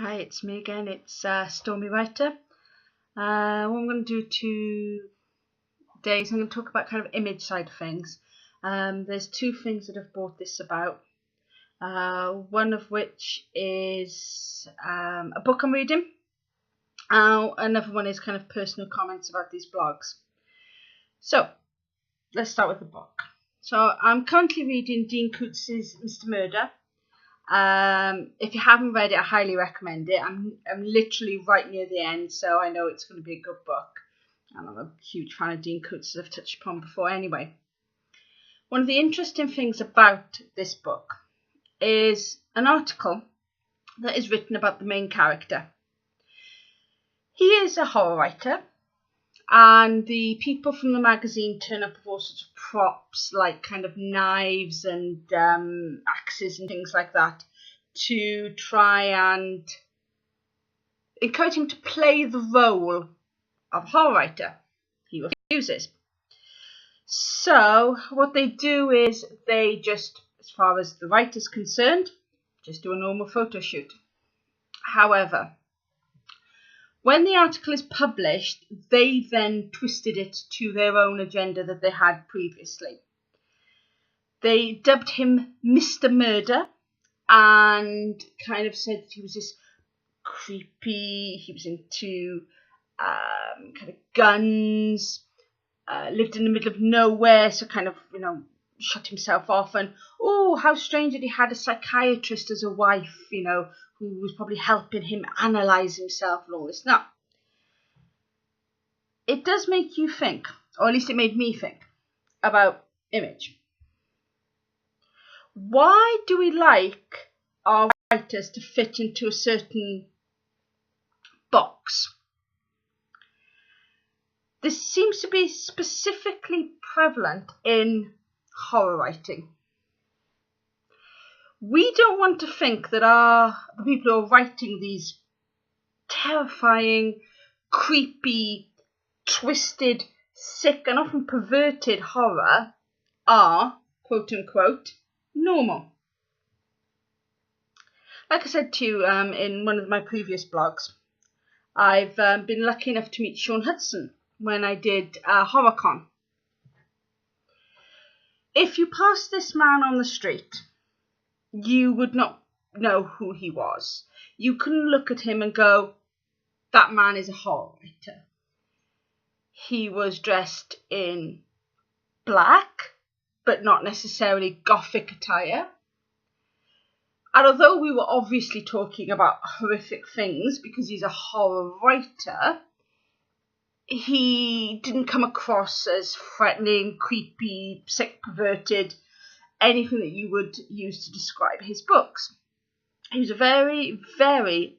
Hi, it's me again. It's Stormywriter. What I'm going to do today is I'm going to talk about kind of image side of things. There's two things that have brought this about. One of which is a book I'm reading. Another one is kind of personal comments about these blogs. So let's start with the book. So I'm currently reading Dean Koontz' Mr. Murder. If you haven't read it, I highly recommend it. I'm literally right near the end, so I know it's going to be a good book. And I'm a huge fan of Dean Koontz, as I've touched upon before anyway. One of the interesting things about this book is an article that is written about the main character. He is a horror writer, and the people from the magazine turn up with all sorts of props, like kind of knives and axes and things like that, to try and encourage him to play the role of a horror writer. He refuses. So what they do is they just, as far as the writer's concerned, just do a normal photo shoot. However, when the article is published, they then twisted it to their own agenda that they had previously. They dubbed him Mr. Murder and kind of said that he was this creepy, he was into kind of guns, lived in the middle of nowhere, so kind of, shut himself off. And, oh, how strange that he had a psychiatrist as a wife, who was probably helping him analyse himself and all this. Now, it does make you think, or at least it made me think, about image. Why do we like our writers to fit into a certain box? This seems to be specifically prevalent in horror writing. We don't want to think that the people who are writing these terrifying, creepy, twisted, sick and often perverted horror are, quote unquote, normal. Like I said to you in one of my previous blogs, I've been lucky enough to meet Sean Hudson when I did HorrorCon. If you passed this man on the street, you would not know who he was. You couldn't look at him and go, that man is a horror writer. He was dressed in black, but not necessarily gothic attire. And although we were obviously talking about horrific things because he's a horror writer, he didn't come across as threatening, creepy, sick, perverted, anything that you would use to describe his books. He was a very, very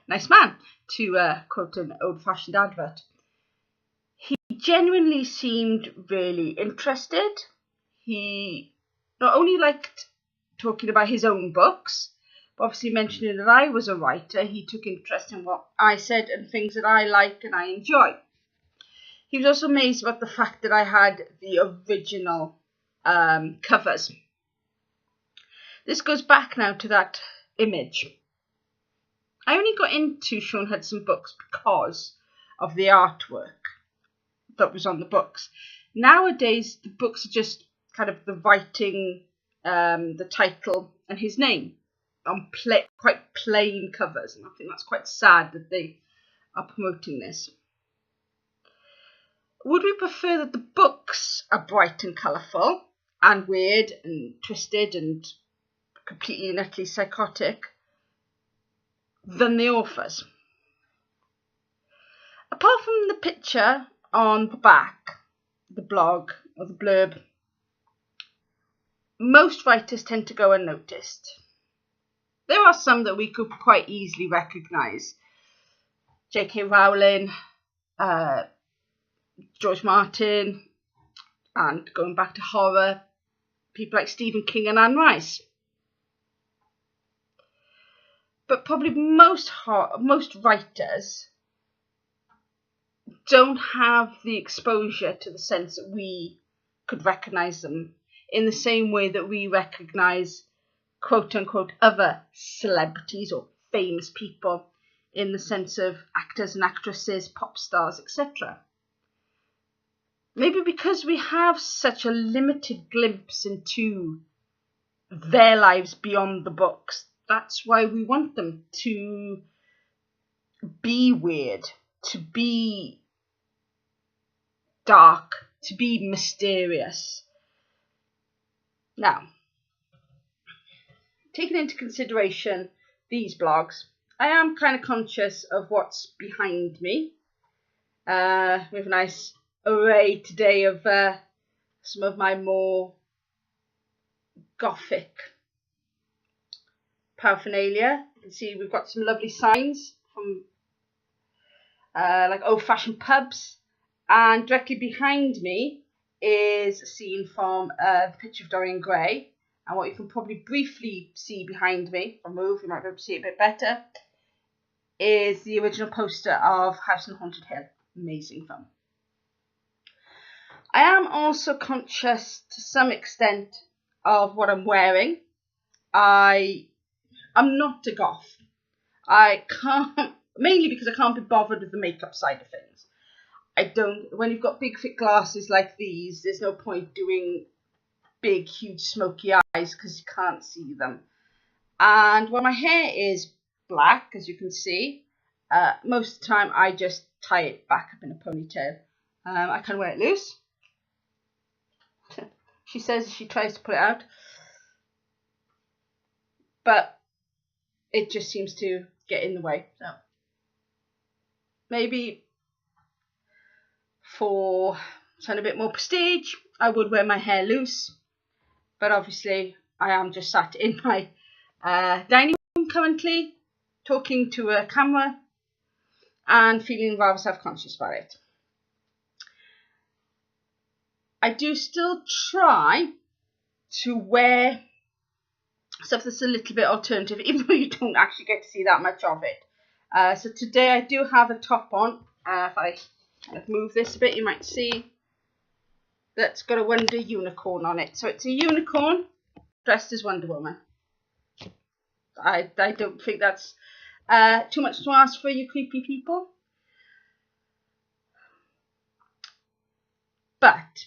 nice man, to quote an old-fashioned advert. He genuinely seemed really interested. He not only liked talking about his own books, but obviously mentioning that I was a writer, he took interest in what I said and things that I like and I enjoy. He was also amazed about the fact that I had the original covers. This goes back now to that image. I only got into Sean Hudson books because of the artwork that was on the books. Nowadays, the books are just kind of the writing, the title, and his name on quite plain covers. And I think that's quite sad that they are promoting this. Would we prefer that the books are bright and colourful and weird and twisted and completely and utterly psychotic than the authors? Apart from the picture on the back, the blog or the blurb, most writers tend to go unnoticed. There are some that we could quite easily recognise. J.K. Rowling, George Martin, and going back to horror, people like Stephen King and Anne Rice. But probably most writers don't have the exposure to the sense that we could recognise them in the same way that we recognise quote unquote other celebrities or famous people in the sense of actors and actresses, pop stars, etc. Maybe because we have such a limited glimpse into their lives beyond the books, that's why we want them to be weird, to be dark, to be mysterious. Now, taking into consideration these blogs, I am kind of conscious of what's behind me. We have a nice array today of some of my more gothic paraphernalia. You can see we've got some lovely signs from like old-fashioned pubs, and directly behind me is a scene from The Picture of Dorian Gray. And what you can probably briefly see behind me, if I move, you might be able to see it a bit better, is the original poster of House on Haunted Hill. Amazing film. I am also conscious to some extent of what I'm wearing. I'm not a goth. I can't, mainly because I can't be bothered with the makeup side of things. When you've got big thick glasses like these, there's no point doing big, huge, smoky eyes because you can't see them. And when my hair is black, as you can see, most of the time I just tie it back up in a ponytail. I can wear it loose. She says she tries to pull it out, but it just seems to get in the way. So maybe for something a bit more prestige, I would wear my hair loose. But obviously, I am just sat in my dining room currently, talking to a camera and feeling rather self-conscious about it. I do still try to wear stuff that's a little bit alternative, even though you don't actually get to see that much of it. So today I do have a top on. If I kind of move this a bit, you might see that's got a Wonder Unicorn on it. So it's a unicorn dressed as Wonder Woman. I don't think that's too much to ask for, you creepy people. But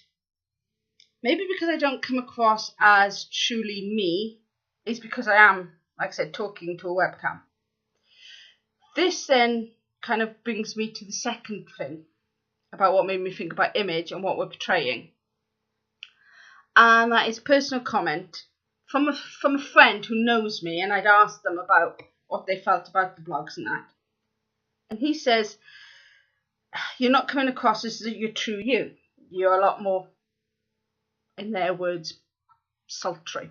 maybe because I don't come across as truly me, is because I am, like I said, talking to a webcam. This then kind of brings me to the second thing about what made me think about image and what we're portraying. And that is a personal comment from a friend who knows me, and I'd asked them about what they felt about the blogs and that. And he says, you're not coming across as your true you. You're a lot more, in their words, sultry.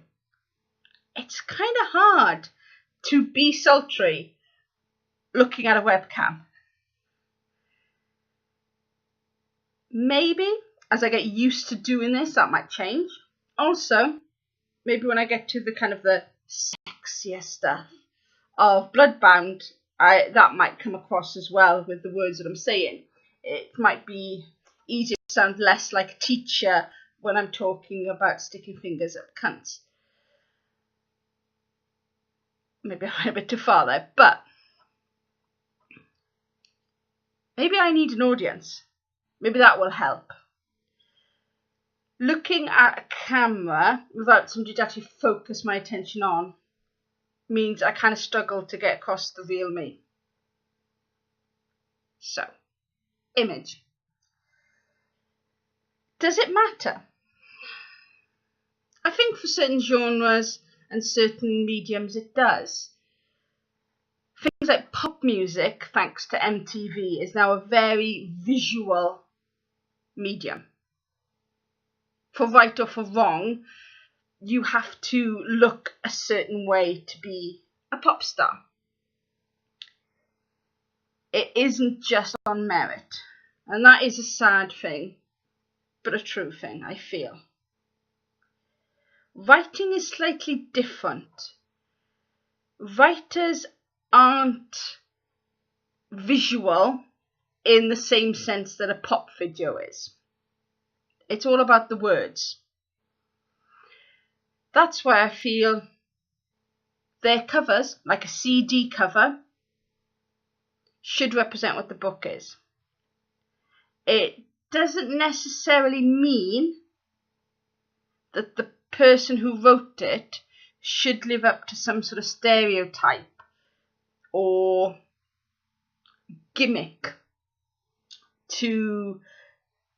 It's kind of hard to be sultry looking at a webcam. Maybe as I get used to doing this, that might change. Also, maybe when I get to the kind of the sexier stuff of Bloodbound, that might come across as well with the words that I'm saying. It might be easier to sound less like a teacher when I'm talking about sticking fingers at cunts. Maybe I went a bit too far there, but maybe I need an audience. Maybe that will help. Looking at a camera without somebody to actually focus my attention on means I kind of struggle to get across the real me. So, image. Does it matter? I think for certain genres and certain mediums it does. Things like pop music, thanks to MTV, is now a very visual medium. For right or for wrong, you have to look a certain way to be a pop star. It isn't just on merit, and that is a sad thing, but a true thing, I feel. Writing is slightly different. Writers aren't visual in the same sense that a pop video is. It's all about the words. That's why I feel their covers, like a CD cover, should represent what the book is. It doesn't necessarily mean that the person who wrote it should live up to some sort of stereotype or gimmick to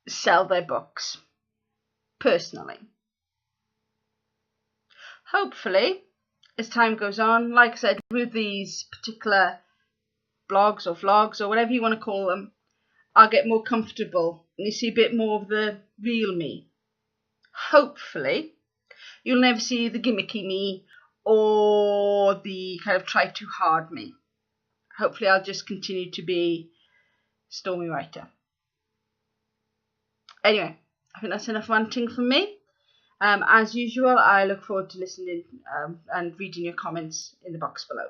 sell their books, personally. Hopefully, as time goes on, like I said, with these particular blogs or vlogs or whatever you want to call them, I'll get more comfortable and you see a bit more of the real me. Hopefully, you'll never see the gimmicky me or the kind of try too hard me. Hopefully, I'll just continue to be Stormywriter. Anyway, I think that's enough ranting from me. As usual, I look forward to listening and reading your comments in the box below.